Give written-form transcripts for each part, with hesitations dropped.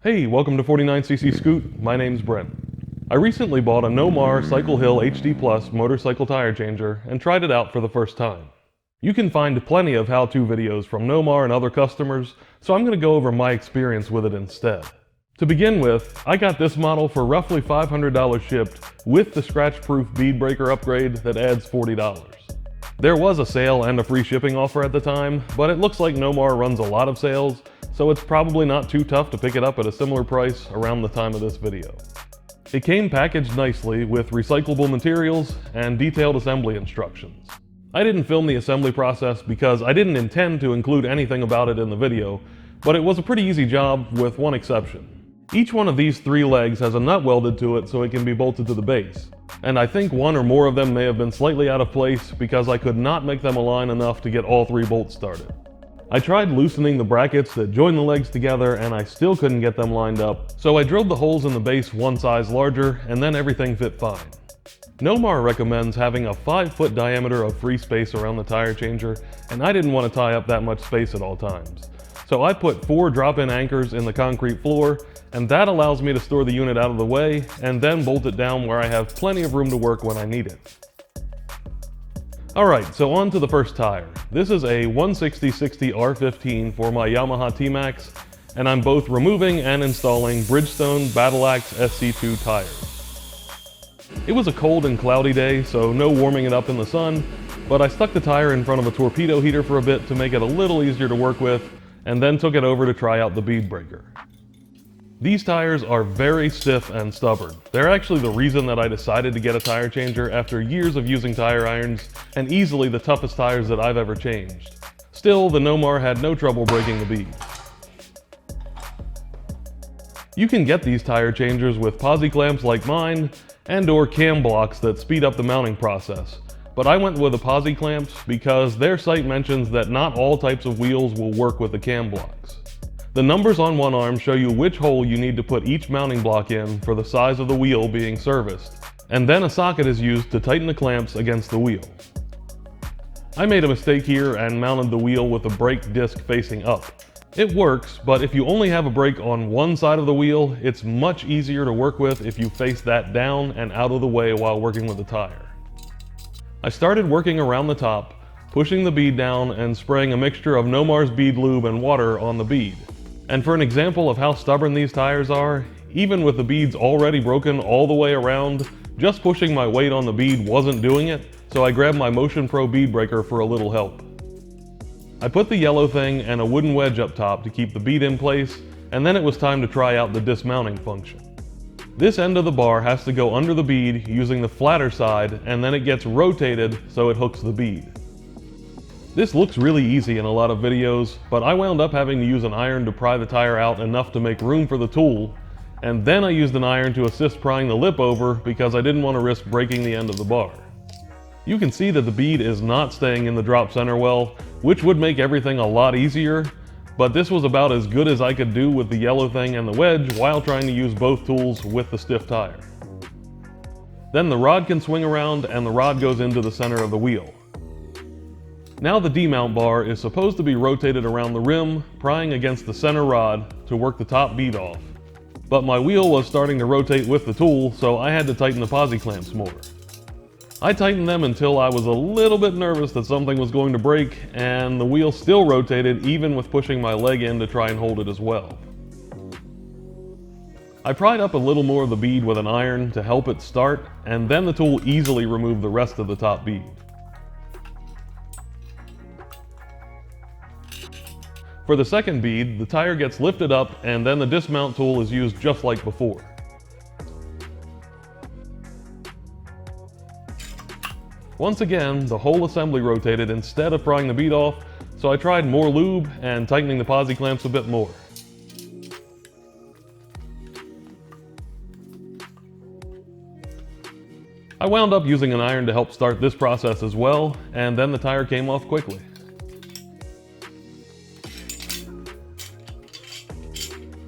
Hey, welcome to 49cc Scoot. My name's Brent. I recently bought a Nomar Cycle Hill HD Plus motorcycle tire changer and tried it out for the first time. You can find plenty of how-to videos from Nomar and other customers, so I'm going to go over my experience with it instead. To begin with, I got this model for roughly $500 shipped with the scratch-proof bead breaker upgrade that adds $40. There was a sale and a free shipping offer at the time, but it looks like Nomar runs a lot of sales, so it's probably not too tough to pick it up at a similar price around the time of this video. It came packaged nicely with recyclable materials and detailed assembly instructions. I didn't film the assembly process because I didn't intend to include anything about it in the video, but it was a pretty easy job with one exception. Each one of these 3 legs has a nut welded to it so it can be bolted to the base, and I think one or more of them may have been slightly out of place because I could not make them align enough to get all 3 bolts started. I tried loosening the brackets that join the legs together and I still couldn't get them lined up, so I drilled the holes in the base one size larger and then everything fit fine. Nomar recommends having a 5-foot diameter of free space around the tire changer, and I didn't want to tie up that much space at all times. So I put 4 drop-in anchors in the concrete floor, and that allows me to store the unit out of the way and then bolt it down where I have plenty of room to work when I need it. Alright, so on to the first tire. This is a 160/60 R15 for my Yamaha T-Max, and I'm both removing and installing Bridgestone Battle Axe SC2 tires. It was a cold and cloudy day, so no warming it up in the sun, but I stuck the tire in front of a torpedo heater for a bit to make it a little easier to work with, and then took it over to try out the bead breaker. These tires are very stiff and stubborn. They're actually the reason that I decided to get a tire changer after years of using tire irons, and easily the toughest tires that I've ever changed. Still, the Nomar had no trouble breaking the bead. You can get these tire changers with posi clamps like mine, and/or cam blocks that speed up the mounting process. But I went with the posi clamps because their site mentions that not all types of wheels will work with the cam blocks. The numbers on one arm show you which hole you need to put each mounting block in for the size of the wheel being serviced, and then a socket is used to tighten the clamps against the wheel. I made a mistake here and mounted the wheel with the brake disc facing up. It works, but if you only have a brake on one side of the wheel, it's much easier to work with if you face that down and out of the way while working with the tire. I started working around the top, pushing the bead down and spraying a mixture of Nomar's bead lube and water on the bead. And for an example of how stubborn these tires are, even with the beads already broken all the way around, just pushing my weight on the bead wasn't doing it, so I grabbed my Motion Pro bead breaker for a little help. I put the yellow thing and a wooden wedge up top to keep the bead in place, and then it was time to try out the dismounting function. This end of the bar has to go under the bead using the flatter side, and then it gets rotated so it hooks the bead. This looks really easy in a lot of videos, but I wound up having to use an iron to pry the tire out enough to make room for the tool, and then I used an iron to assist prying the lip over because I didn't want to risk breaking the end of the bar. You can see that the bead is not staying in the drop center well, which would make everything a lot easier, but this was about as good as I could do with the yellow thing and the wedge while trying to use both tools with the stiff tire. Then the rod can swing around and the rod goes into the center of the wheel. Now the D-mount bar is supposed to be rotated around the rim, prying against the center rod to work the top bead off. But my wheel was starting to rotate with the tool, so I had to tighten the posi clamps more. I tightened them until I was a little bit nervous that something was going to break, and the wheel still rotated even with pushing my leg in to try and hold it as well. I pried up a little more of the bead with an iron to help it start, and then the tool easily removed the rest of the top bead. For the second bead, the tire gets lifted up and then the dismount tool is used just like before. Once again, the whole assembly rotated instead of prying the bead off, so I tried more lube and tightening the posi clamps a bit more. I wound up using an iron to help start this process as well, and then the tire came off quickly.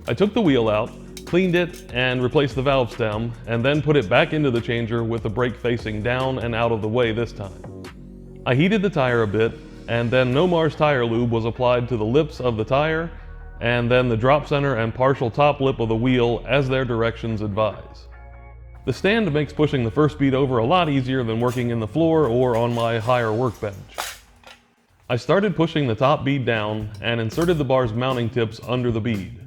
I took the wheel out, cleaned it, and replaced the valve stem, and then put it back into the changer with the brake facing down and out of the way this time. I heated the tire a bit, and then Nomar's tire lube was applied to the lips of the tire, and then the drop center and partial top lip of the wheel as their directions advise. The stand makes pushing the first bead over a lot easier than working in the floor or on my higher workbench. I started pushing the top bead down and inserted the bar's mounting tips under the bead.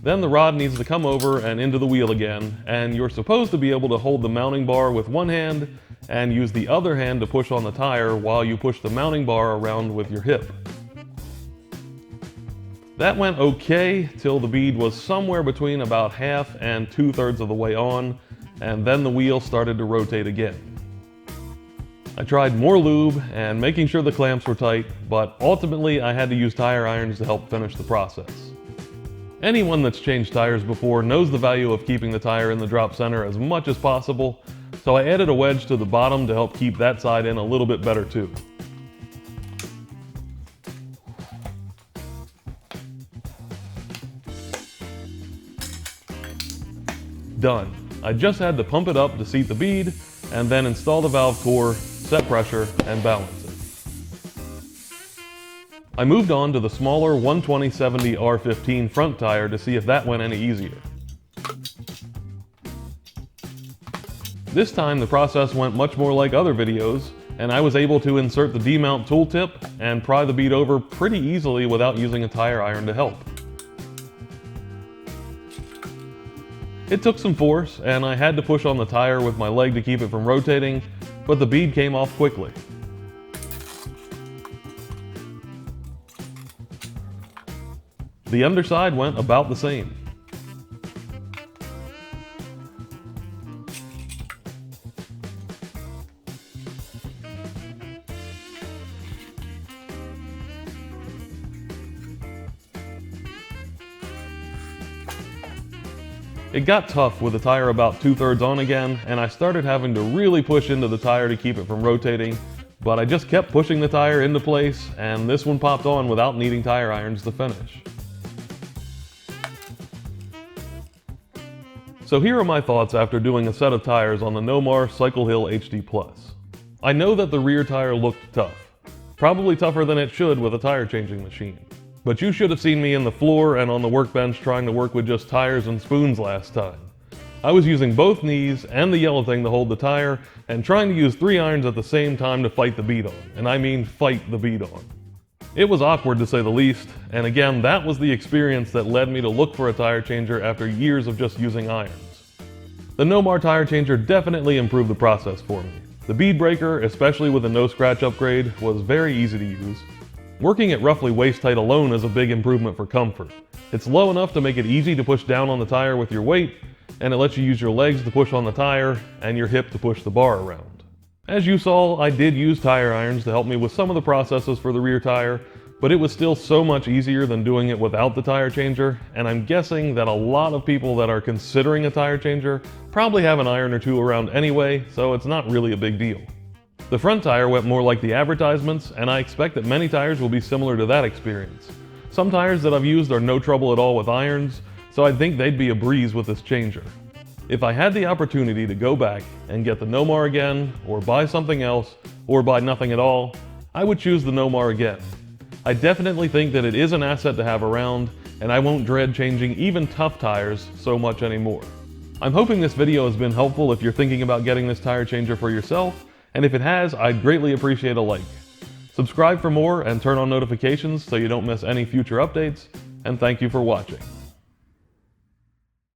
Then the rod needs to come over and into the wheel again, and you're supposed to be able to hold the mounting bar with one hand and use the other hand to push on the tire while you push the mounting bar around with your hip. That went okay till the bead was somewhere between about half and 2/3 of the way on, and then the wheel started to rotate again. I tried more lube and making sure the clamps were tight, but ultimately I had to use tire irons to help finish the process. Anyone that's changed tires before knows the value of keeping the tire in the drop center as much as possible, so I added a wedge to the bottom to help keep that side in a little bit better too. Done. I just had to pump it up to seat the bead, and then install the valve core, set pressure, and balance it. I moved on to the smaller 120/70 R15 front tire to see if that went any easier. This time the process went much more like other videos, and I was able to insert the D-mount tooltip and pry the bead over pretty easily without using a tire iron to help. It took some force, and I had to push on the tire with my leg to keep it from rotating, but the bead came off quickly. The underside went about the same. It got tough with the tire about 2/3 on again, and I started having to really push into the tire to keep it from rotating, but I just kept pushing the tire into place, and this one popped on without needing tire irons to finish. So here are my thoughts after doing a set of tires on the Nomar Cycle Hill HD Plus. I know that the rear tire looked tough, probably tougher than it should with a tire changing machine. But you should have seen me in the floor and on the workbench trying to work with just tires and spoons last time. I was using both knees and the yellow thing to hold the tire and trying to use 3 irons at the same time to fight the bead on, and I mean fight the bead on. It was awkward to say the least, and again, that was the experience that led me to look for a tire changer after years of just using irons. The Nomar tire changer definitely improved the process for me. The bead breaker, especially with the no scratch upgrade, was very easy to use. Working at roughly waist height alone is a big improvement for comfort. It's low enough to make it easy to push down on the tire with your weight, and it lets you use your legs to push on the tire and your hip to push the bar around. As you saw, I did use tire irons to help me with some of the processes for the rear tire, but it was still so much easier than doing it without the tire changer, and I'm guessing that a lot of people that are considering a tire changer probably have an iron or two around anyway, so it's not really a big deal. The front tire went more like the advertisements, and I expect that many tires will be similar to that experience. Some tires that I've used are no trouble at all with irons, so I think they'd be a breeze with this changer. If I had the opportunity to go back and get the Nomar again, or buy something else, or buy nothing at all, I would choose the Nomar again. I definitely think that it is an asset to have around, and I won't dread changing even tough tires so much anymore. I'm hoping this video has been helpful if you're thinking about getting this tire changer for yourself, and if it has, I'd greatly appreciate a like. Subscribe for more and turn on notifications so you don't miss any future updates, and thank you for watching.